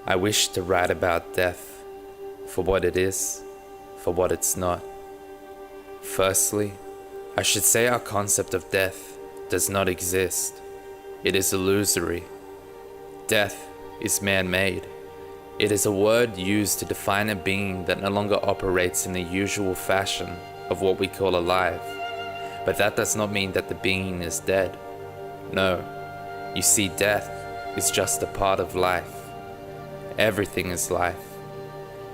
I wish to write about death for what it is, for what it's not. Firstly, I should say our concept of death does not exist. It is illusory. Death is man-made. It is a word used to define a being that no longer operates in the usual fashion of what we call alive. But that does not mean that the being is dead. No, you see, death is just a part of life. Everything is life.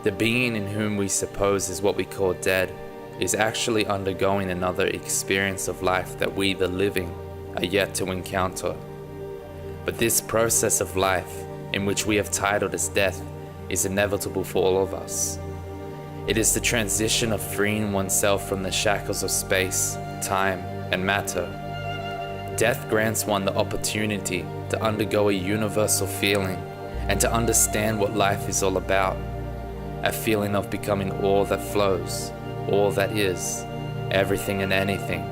The being in whom we suppose is what we call dead is actually undergoing another experience of life that we, the living, are yet to encounter. But this process of life, in which we have titled as death, is inevitable for all of us. It is the transition of freeing oneself from the shackles of space, time, and matter. Death grants one the opportunity to undergo a universal feeling and to understand what life is all about. A feeling of becoming all that flows, all that is, everything and anything.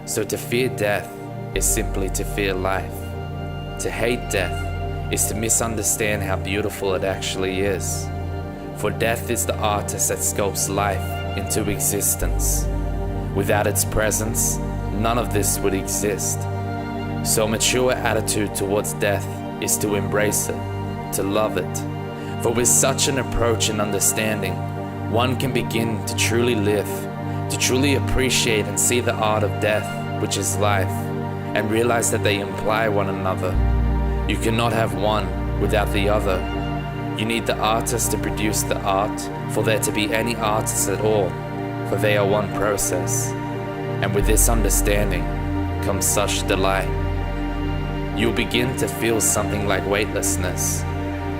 So to fear death is simply to fear life. To hate death is to misunderstand how beautiful it actually is. For death is the artist that sculpts life into existence. Without its presence, none of this would exist. So a mature attitude towards death is to embrace it, to love it. For with such an approach and understanding, one can begin to truly live, to truly appreciate and see the art of death, which is life, and realize that they imply one another. You cannot have one without the other. You need the artist to produce the art for there to be any artists at all, for they are one process. And with this understanding comes such delight. You'll begin to feel something like weightlessness,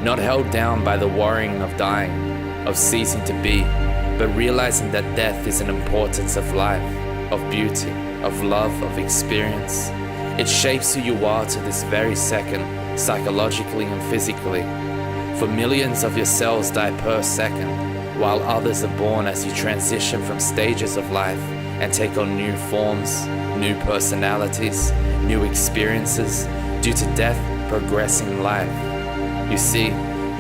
not held down by the worrying of dying, of ceasing to be, but realizing that death is an importance of life, of beauty, of love, of experience. It shapes who you are to this very second, psychologically and physically. For millions of your cells die per second, while others are born as you transition from stages of life and take on new forms, new personalities, new experiences, due to death progressing life. You see,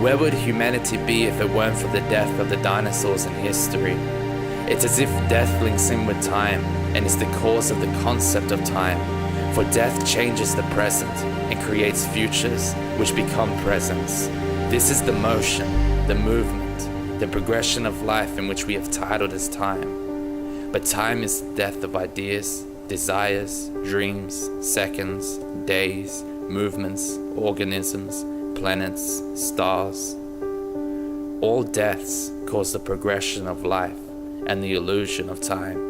where would humanity be if it weren't for the death of the dinosaurs in history? It's as if death links in with time and is the cause of the concept of time. For death changes the present and creates futures which become presents. This is the motion, the movement, the progression of life in which we have titled as time. But time is the death of ideas, desires, dreams, seconds, days, movements, organisms, planets, stars. All deaths cause the progression of life and the illusion of time.